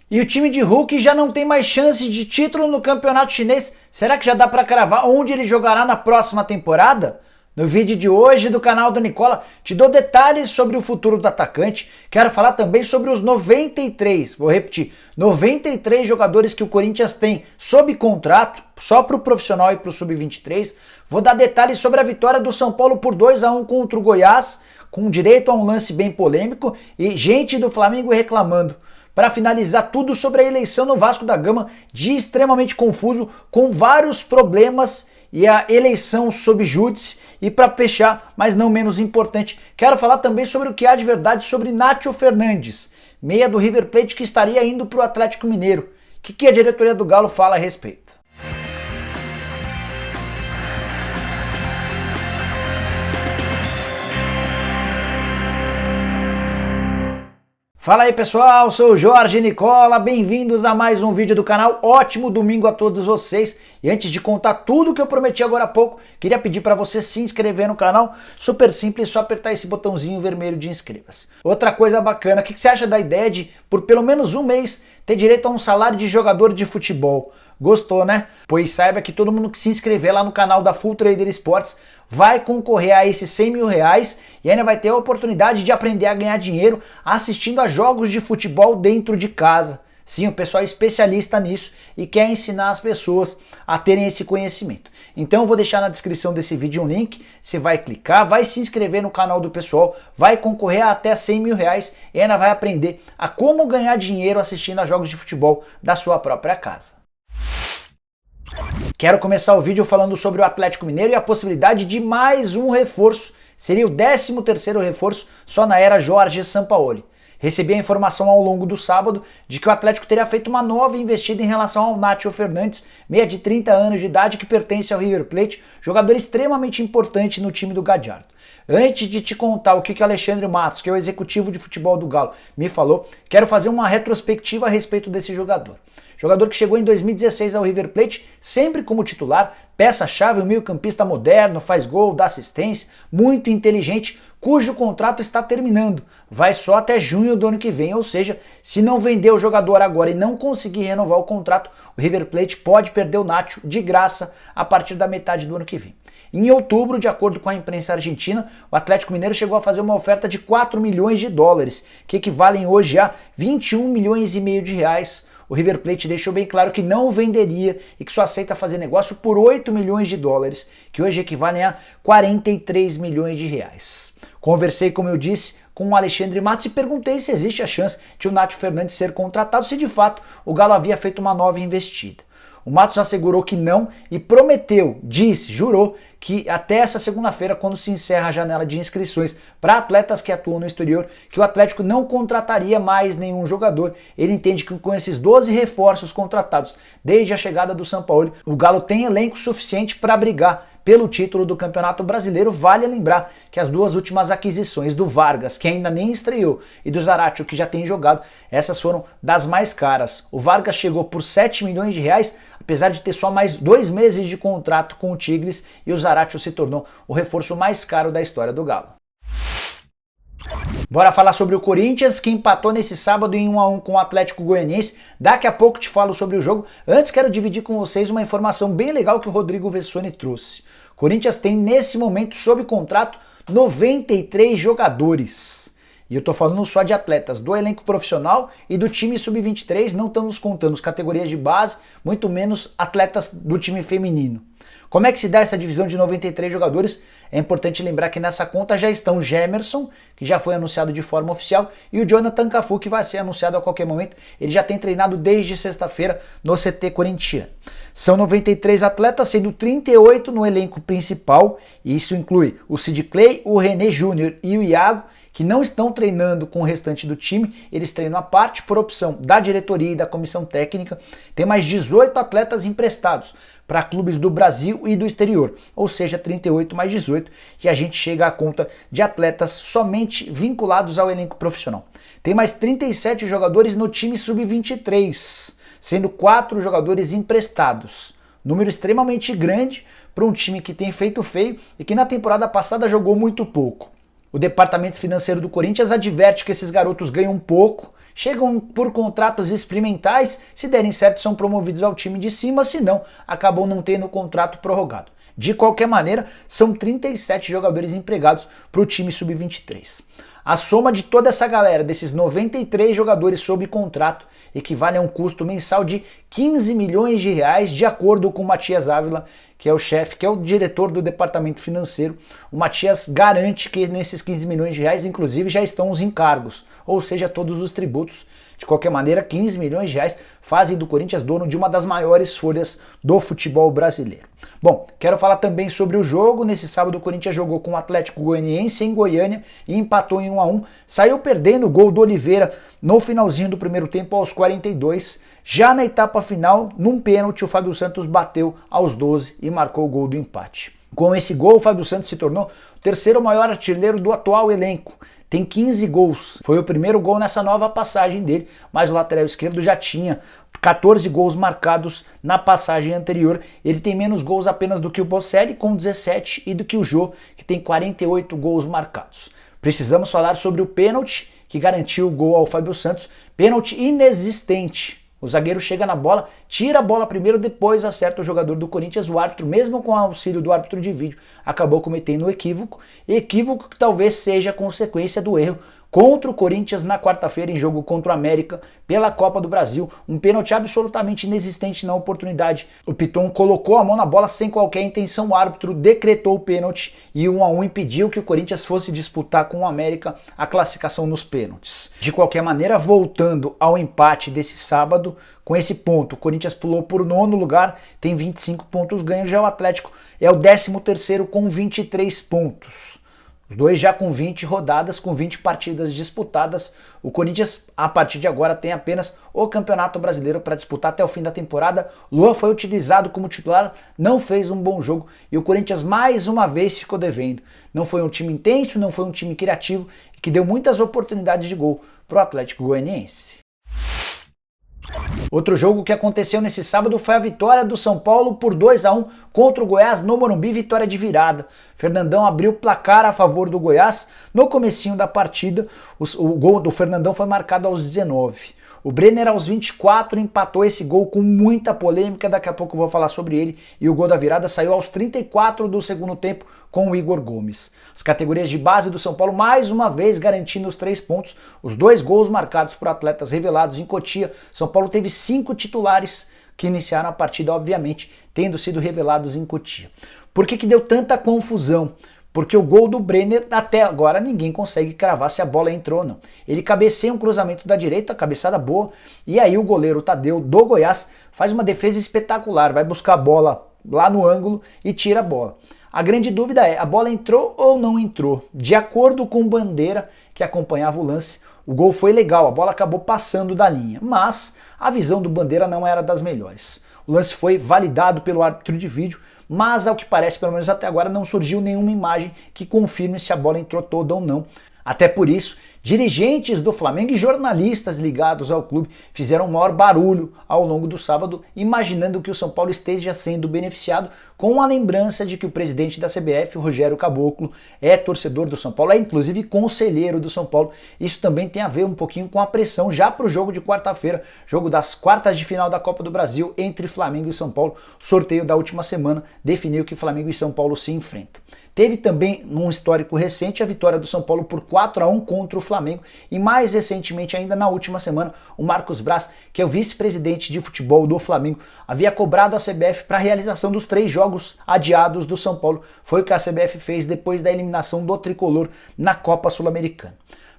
E o time de Hulk já não tem mais chance de título no campeonato chinês. Será que já dá para cravar onde ele jogará na próxima temporada? No vídeo de hoje do canal do Nicola, te dou detalhes sobre o futuro do atacante. Quero falar também sobre os 93, vou repetir, 93 jogadores que o Corinthians tem sob contrato, só para o profissional e para o sub-23. Vou dar detalhes sobre a vitória do São Paulo por 2-1 contra o Goiás, com direito a um lance bem polêmico e gente do Flamengo reclamando. Para finalizar, tudo sobre a eleição no Vasco da Gama, dia extremamente confuso, com vários problemas, e a eleição sob júdice. E para fechar, mas não menos importante, quero falar também sobre o que há de verdade sobre Nátio Fernandes, meia do River Plate que estaria indo para o Atlético Mineiro. O que a diretoria do Galo fala a respeito? Fala aí pessoal, sou o Jorge Nicola, bem-vindos a mais um vídeo do canal, ótimo domingo a todos vocês. E antes de contar tudo que eu prometi agora há pouco, queria pedir para você se inscrever no canal, super simples, só apertar esse botãozinho vermelho de inscreva-se. Outra coisa bacana, o que você acha da ideia de, por pelo menos um mês, ter direito a um salário de jogador de futebol? Gostou, né? Pois saiba que todo mundo que se inscrever lá no canal da Full Trader Sports vai concorrer a esses 100 mil reais e ainda vai ter a oportunidade de aprender a ganhar dinheiro assistindo a jogos de futebol dentro de casa. Sim, o pessoal é especialista nisso e quer ensinar as pessoas a terem esse conhecimento. Então eu vou deixar na descrição desse vídeo um link, você vai clicar, vai se inscrever no canal do pessoal, vai concorrer a até 100 mil reais e ainda vai aprender a como ganhar dinheiro assistindo a jogos de futebol da sua própria casa. Quero começar o vídeo falando sobre o Atlético Mineiro e a possibilidade de mais um reforço. Seria o 13º reforço só na era Jorge Sampaoli. Recebi a informação ao longo do sábado de que o Atlético teria feito uma nova investida em relação ao Nátio Fernandes, meia de 30 anos de idade que pertence ao River Plate, jogador extremamente importante no time do Gallardo. Antes de te contar o que o Alexandre Matos, que é o executivo de futebol do Galo, me falou, quero fazer uma retrospectiva a respeito desse jogador. Jogador que chegou em 2016 ao River Plate, sempre como titular, peça-chave, um meio-campista moderno, faz gol, dá assistência, muito inteligente, cujo contrato está terminando. Vai só até junho do ano que vem, ou seja, se não vender o jogador agora e não conseguir renovar o contrato, o River Plate pode perder o Nátio de graça a partir da metade do ano que vem. Em outubro, de acordo com a imprensa argentina, o Atlético Mineiro chegou a fazer uma oferta de 4 milhões de dólares, que equivalem hoje a 21 milhões e meio de reais. O River Plate deixou bem claro que não o venderia e que só aceita fazer negócio por 8 milhões de dólares, que hoje equivalem a 43 milhões de reais. Conversei, como eu disse, com o Alexandre Matos e perguntei se existe a chance de o Nátio Fernandes ser contratado, se de fato o Galo havia feito uma nova investida. O Matos assegurou que não e prometeu, disse, jurou, que até essa segunda-feira, quando se encerra a janela de inscrições para atletas que atuam no exterior, que o Atlético não contrataria mais nenhum jogador. Ele entende que com esses 12 reforços contratados desde a chegada do Sampaoli, o Galo tem elenco suficiente para brigar pelo título do Campeonato Brasileiro. Vale lembrar que as duas últimas aquisições do Vargas, que ainda nem estreou, e do Zaratio, que já tem jogado, essas foram das mais caras. O Vargas chegou por 7 milhões de reais, apesar de ter só mais 2 meses de contrato com o Tigres, e o Zaratio se tornou o reforço mais caro da história do Galo. Bora falar sobre o Corinthians, que empatou nesse sábado em 1-1 com o Atlético Goianiense. Daqui a pouco te falo sobre o jogo. Antes quero dividir com vocês uma informação bem legal que o Rodrigo Vessone trouxe. O Corinthians tem nesse momento sob contrato 93 jogadores. E eu tô falando só de atletas do elenco profissional e do time sub-23, não estamos contando as categorias de base, muito menos atletas do time feminino. Como é que se dá essa divisão de 93 jogadores? É importante lembrar que nessa conta já estão o Gemerson, que já foi anunciado de forma oficial, e o Jonathan Cafu, que vai ser anunciado a qualquer momento. Ele já tem treinado desde sexta-feira no CT corintiano. São 93 atletas, sendo 38 no elenco principal, e isso inclui o Sid Clay, o René Júnior e o Iago, que não estão treinando com o restante do time, eles treinam à parte por opção da diretoria e da comissão técnica. Tem mais 18 atletas emprestados para clubes do Brasil e do exterior, ou seja, 38 mais 18, e a gente chega à conta de atletas somente vinculados ao elenco profissional. Tem mais 37 jogadores no time sub-23, sendo 4 jogadores emprestados. Número extremamente grande para um time que tem feito feio e que na temporada passada jogou muito pouco. O departamento financeiro do Corinthians adverte que esses garotos ganham pouco chegam por contratos experimentais, se derem certo são promovidos ao time de cima, se não, acabam não tendo o contrato prorrogado. De qualquer maneira, são 37 jogadores empregados para o time sub-23. A soma de toda essa galera, desses 93 jogadores sob contrato, equivale a um custo mensal de 15 milhões de reais, de acordo com o Matias Ávila, que é o chefe, que é o diretor do departamento financeiro. O Matias garante que nesses 15 milhões de reais, inclusive, já estão os encargos, ou seja, todos os tributos. De qualquer maneira, 15 milhões de reais fazem do Corinthians dono de uma das maiores folhas do futebol brasileiro. Bom, quero falar também sobre o jogo. Nesse sábado o Corinthians jogou com o Atlético Goianiense em Goiânia e empatou em 1-1. Saiu perdendo o gol do Oliveira no finalzinho do primeiro tempo aos 42. Já na etapa final, num pênalti, o Fábio Santos bateu aos 12 e marcou o gol do empate. Com esse gol, o Fábio Santos se tornou o terceiro maior artilheiro do atual elenco. Tem 15 gols. Foi o primeiro gol nessa nova passagem dele, mas o lateral esquerdo já tinha 14 gols marcados na passagem anterior. Ele tem menos gols apenas do que o Bocelli, com 17, e do que o Jô, que tem 48 gols marcados. Precisamos falar sobre o pênalti que garantiu o gol ao Fábio Santos. Pênalti inexistente. O zagueiro chega na bola, tira a bola primeiro, depois acerta o jogador do Corinthians. O árbitro, mesmo com o auxílio do árbitro de vídeo, acabou cometendo um equívoco. Equívoco que talvez seja consequência do erro contra o Corinthians na quarta-feira em jogo contra o América pela Copa do Brasil. Um pênalti absolutamente inexistente na oportunidade. O Piton colocou a mão na bola sem qualquer intenção. O árbitro decretou o pênalti e 1-1 impediu que o Corinthians fosse disputar com o América a classificação nos pênaltis. De qualquer maneira, voltando ao empate desse sábado, com esse ponto, o Corinthians pulou por 9º lugar, tem 25 pontos ganhos. Já o Atlético é o 13º com 23 pontos. Os dois já com 20 rodadas, com 20 partidas disputadas. O Corinthians, a partir de agora, tem apenas o Campeonato Brasileiro para disputar até o fim da temporada. Luan foi utilizado como titular, não fez um bom jogo e o Corinthians mais uma vez ficou devendo. Não foi um time intenso, não foi um time criativo e que deu muitas oportunidades de gol para o Atlético Goianiense. Outro jogo que aconteceu nesse sábado foi a vitória do São Paulo por 2-1 contra o Goiás no Morumbi, vitória de virada. Fernandão abriu o placar a favor do Goiás no comecinho da partida. O gol do Fernandão foi marcado aos 19. O Brenner aos 24 empatou esse gol com muita polêmica, daqui a pouco eu vou falar sobre ele. E o gol da virada saiu aos 34 do segundo tempo com o Igor Gomes. As categorias de base do São Paulo mais uma vez garantindo os 3 pontos. Os 2 gols marcados por atletas revelados em Cotia. São Paulo teve 5 titulares que iniciaram a partida, obviamente, tendo sido revelados em Cotia. Por que deu tanta confusão? Porque o gol do Brenner, até agora, ninguém consegue cravar se a bola entrou ou não. Ele cabeceia um cruzamento da direita, cabeçada boa, e aí o goleiro Tadeu do Goiás faz uma defesa espetacular, vai buscar a bola lá no ângulo e tira a bola. A grande dúvida é, a bola entrou ou não entrou? De acordo com o Bandeira, que acompanhava o lance, o gol foi legal, a bola acabou passando da linha, mas a visão do Bandeira não era das melhores. O lance foi validado pelo árbitro de vídeo, mas ao que parece, pelo menos até agora, não surgiu nenhuma imagem que confirme se a bola entrou toda ou não. Até por isso, dirigentes do Flamengo e jornalistas ligados ao clube fizeram o maior barulho ao longo do sábado, imaginando que o São Paulo esteja sendo beneficiado com a lembrança de que o presidente da CBF, Rogério Caboclo, é torcedor do São Paulo, é inclusive conselheiro do São Paulo. Isso também tem a ver um pouquinho com a pressão já para o jogo de quarta-feira, jogo das quartas de final da Copa do Brasil entre Flamengo e São Paulo. O sorteio da última semana definiu que Flamengo e São Paulo se enfrentam. Teve também, num histórico recente, a vitória do São Paulo por 4-1 contra o Flamengo e mais recentemente ainda na última semana, o Marcos Braz, que é o vice-presidente de futebol do Flamengo, havia cobrado a CBF para a realização dos 3 jogos adiados do São Paulo. Foi o que a CBF fez depois da eliminação do Tricolor na Copa Sul-Americana.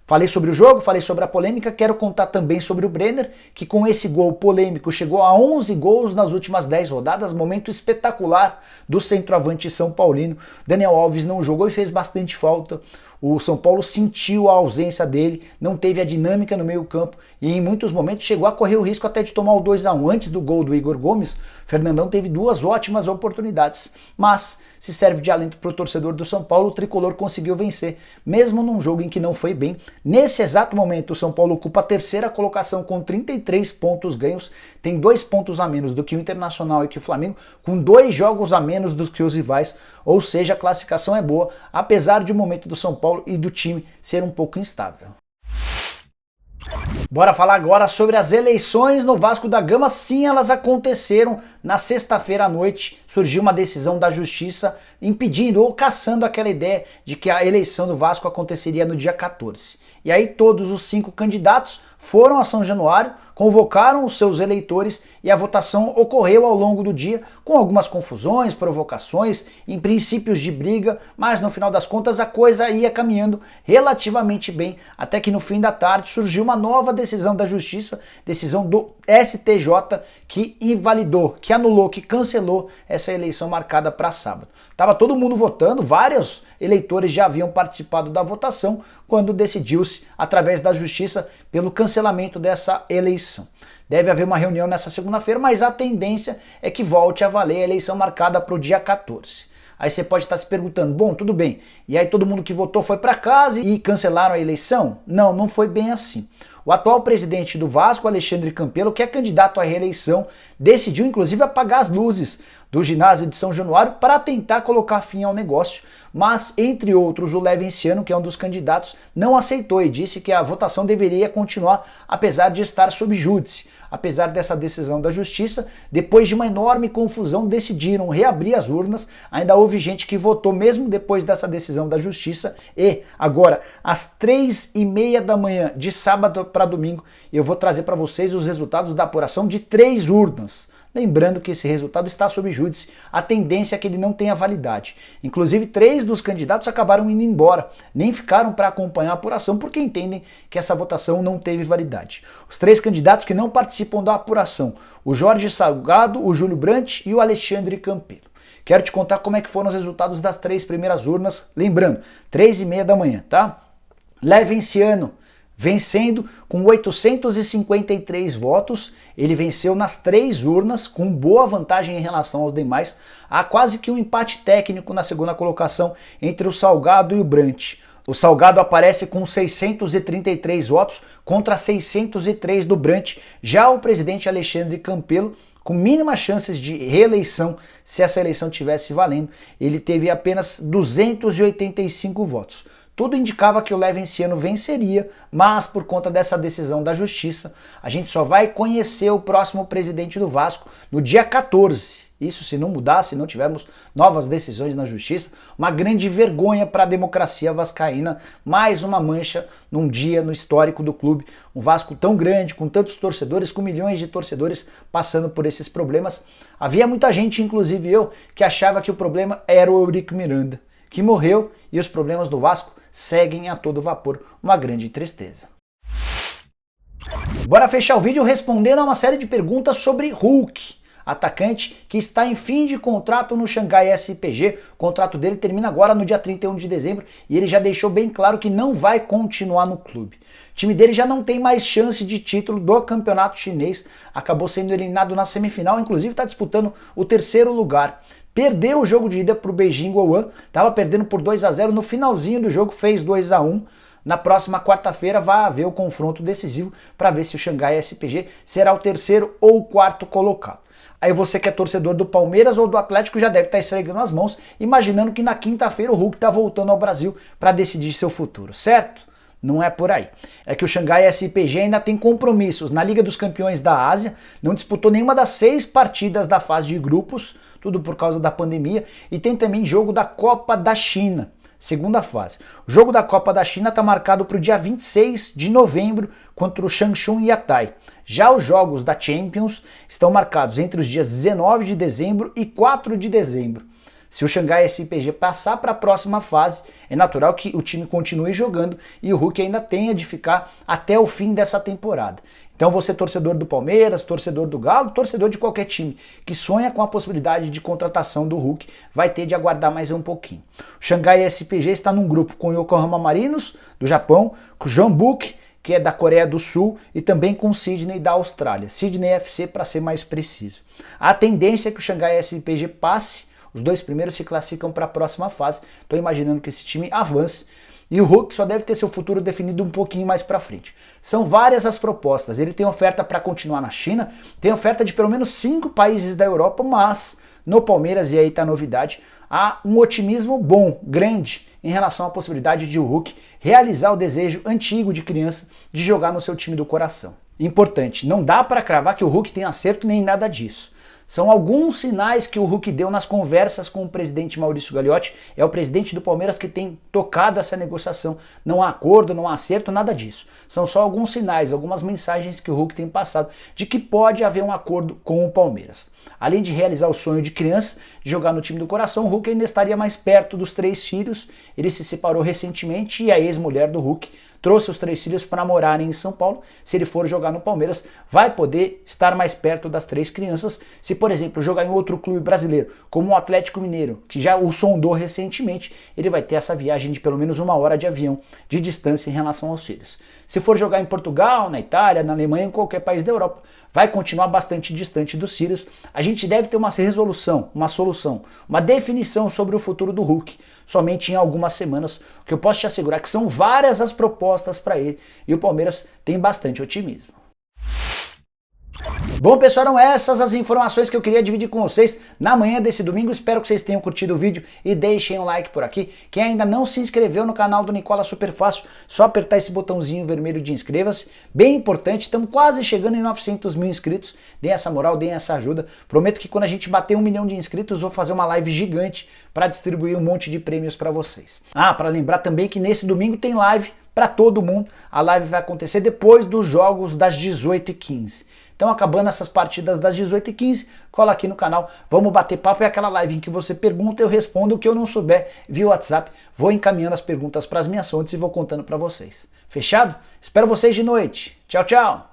Falei sobre o jogo, falei sobre a polêmica, quero contar também sobre o Brenner, que com esse gol polêmico chegou a 11 gols nas últimas 10 rodadas, momento espetacular do centroavante são paulino. Daniel Alves não jogou e fez bastante falta. O São Paulo sentiu a ausência dele, não teve a dinâmica no meio campo e em muitos momentos chegou a correr o risco até de tomar o 2-1. Antes do gol do Igor Gomes, Fernandão teve 2 ótimas oportunidades, mas se serve de alento para o torcedor do São Paulo, o tricolor conseguiu vencer, mesmo num jogo em que não foi bem. Nesse exato momento, o São Paulo ocupa a 3ª colocação com 33 pontos ganhos, tem 2 pontos a menos do que o Internacional e que o Flamengo, com 2 jogos a menos do que os rivais, ou seja, a classificação é boa, apesar de o momento do São Paulo e do time ser um pouco instável. Bora falar agora sobre as eleições no Vasco da Gama. Sim, elas aconteceram na sexta-feira à noite. Surgiu uma decisão da Justiça impedindo ou cassando aquela ideia de que a eleição do Vasco aconteceria no dia 14. E aí todos os 5 candidatos foram a São Januário, convocaram os seus eleitores e a votação ocorreu ao longo do dia com algumas confusões, provocações, em princípios de briga, mas no final das contas a coisa ia caminhando relativamente bem, até que no fim da tarde surgiu uma nova decisão da Justiça, decisão do STJ, que invalidou, que anulou, que cancelou essa eleição marcada para sábado. Tava todo mundo votando, vários eleitores já haviam participado da votação quando decidiu-se, através da Justiça, pelo cancelamento dessa eleição. Deve haver uma reunião nessa segunda-feira, mas a tendência é que volte a valer a eleição marcada para o dia 14. Aí você pode estar se perguntando, bom, tudo bem, e aí todo mundo que votou foi para casa e cancelaram a eleição? Não, não foi bem assim. O atual presidente do Vasco, Alexandre Campelo, que é candidato à reeleição, decidiu inclusive apagar as luzes do ginásio de São Januário para tentar colocar fim ao negócio, mas, entre outros, o Levenciano, que é um dos candidatos, não aceitou e disse que a votação deveria continuar, apesar de estar sob júdice. Apesar dessa decisão da Justiça, depois de uma enorme confusão, decidiram reabrir as urnas. Ainda houve gente que votou mesmo depois dessa decisão da Justiça. E agora, às 3h30 da manhã, de sábado para domingo, eu vou trazer para vocês os resultados da apuração de 3 urnas. Lembrando que esse resultado está sob júdice, a tendência é que ele não tenha validade. Inclusive, 3 dos candidatos acabaram indo embora, nem ficaram para acompanhar a apuração porque entendem que essa votação não teve validade. Os 3 candidatos que não participam da apuração, o Jorge Salgado, o Júlio Brandt e o Alexandre Campelo. Quero te contar como é que foram os resultados das 3 primeiras urnas, lembrando, 3h30 da manhã, tá? Levenciano vencendo com 853 votos, ele venceu nas 3 urnas com boa vantagem em relação aos demais, há quase que um empate técnico na segunda colocação entre o Salgado e o Brandt. O Salgado aparece com 633 votos contra 603 do Brandt, já o presidente Alexandre Campelo, com mínimas chances de reeleição, se essa eleição tivesse valendo, ele teve apenas 285 votos. Tudo indicava que o Levenciano venceria, mas por conta dessa decisão da Justiça, a gente só vai conhecer o próximo presidente do Vasco no dia 14. Isso se não mudar, se não tivermos novas decisões na Justiça, uma grande vergonha para a democracia vascaína, mais uma mancha num dia no histórico do clube. Um Vasco tão grande, com tantos torcedores, com milhões de torcedores passando por esses problemas. Havia muita gente, inclusive eu, que achava que o problema era o Eurico Miranda, que morreu e os problemas do Vasco seguem a todo vapor, uma grande tristeza. Bora fechar o vídeo respondendo a uma série de perguntas sobre Hulk, atacante que está em fim de contrato no Xangai SPG. O contrato dele termina agora no dia 31 de dezembro e ele já deixou bem claro que não vai continuar no clube. O time dele já não tem mais chance de título do campeonato chinês, acabou sendo eliminado na semifinal, inclusive está disputando o 3º lugar. Perdeu o jogo de ida para o Beijing Guoan, estava perdendo por 2-0, no finalzinho do jogo fez 2-1. Na próxima quarta-feira vai haver o confronto decisivo para ver se o Xangai SPG será o 3º ou o 4º colocado. Aí você que é torcedor do Palmeiras ou do Atlético já deve estar esfregando as mãos, imaginando que na quinta-feira o Hulk está voltando ao Brasil para decidir seu futuro, certo? Não é por aí. É que o Xangai SPG ainda tem compromissos na Liga dos Campeões da Ásia, não disputou nenhuma das 6 partidas da fase de grupos, tudo por causa da pandemia, e tem também jogo da Copa da China, segunda fase. O jogo da Copa da China está marcado para o dia 26 de novembro contra o Changchun Yatai. Já os jogos da Champions estão marcados entre os dias 19 de dezembro e 4 de dezembro. Se o Xangai SPG passar para a próxima fase, é natural que o time continue jogando e o Hulk ainda tenha de ficar até o fim dessa temporada. Então você, torcedor do Palmeiras, torcedor do Galo, torcedor de qualquer time que sonha com a possibilidade de contratação do Hulk, vai ter de aguardar mais um pouquinho. O Xangai SPG está num grupo com o Yokohama Marinos, do Japão, com o Jeonbuk, que é da Coreia do Sul, e também com o Sydney da Austrália. Sydney FC para ser mais preciso. A tendência é que o Xangai SPG passe, os 2 primeiros se classificam para a próxima fase. Estou imaginando que esse time avance. E o Hulk só deve ter seu futuro definido um pouquinho mais para frente. São várias as propostas. Ele tem oferta para continuar na China, tem oferta de pelo menos 5 países da Europa, mas no Palmeiras, e aí está a novidade, há um otimismo bom, grande, em relação à possibilidade de o Hulk realizar o desejo antigo de criança de jogar no seu time do coração. Importante, não dá para cravar que o Hulk tem acerto nem nada disso. São alguns sinais que o Hulk deu nas conversas com o presidente Maurício Gagliotti. É o presidente do Palmeiras que tem tocado essa negociação. Não há acordo, não há acerto, nada disso. São só alguns sinais, algumas mensagens que o Hulk tem passado de que pode haver um acordo com o Palmeiras. Além de realizar o sonho de criança, de jogar no time do coração, o Hulk ainda estaria mais perto dos 3 filhos. Ele se separou recentemente e a ex-mulher do Hulk trouxe os 3 filhos para morarem em São Paulo. Se ele for jogar no Palmeiras, vai poder estar mais perto das 3 crianças. Se, por exemplo, jogar em outro clube brasileiro, como o Atlético Mineiro, que já o sondou recentemente, ele vai ter essa viagem de pelo menos 1 hora de avião de distância em relação aos filhos. Se for jogar em Portugal, na Itália, na Alemanha, em qualquer país da Europa, vai continuar bastante distante dos filhos. A gente deve ter uma resolução, uma solução, uma definição sobre o futuro do Hulk somente em algumas semanas. O que eu posso te assegurar é que são várias as propostas para ele e o Palmeiras tem bastante otimismo. Bom, pessoal, eram essas as informações que eu queria dividir com vocês na manhã desse domingo. Espero que vocês tenham curtido o vídeo e deixem um like por aqui. Quem ainda não se inscreveu no canal do Nicola Super Fácil, só apertar esse botãozinho vermelho de inscreva-se. Bem importante, estamos quase chegando em 900 mil inscritos. Deem essa moral, deem essa ajuda. Prometo que quando a gente bater 1 milhão de inscritos, vou fazer uma live gigante para distribuir um monte de prêmios para vocês. Para lembrar também que nesse domingo tem live para todo mundo. A live vai acontecer depois dos jogos das 18h15. Então, acabando essas partidas das 18h15, cola aqui no canal, vamos bater papo. É aquela live em que você pergunta, eu respondo. O que eu não souber via WhatsApp, vou encaminhando as perguntas para as minhas fontes e vou contando para vocês. Fechado? Espero vocês de noite. Tchau, tchau!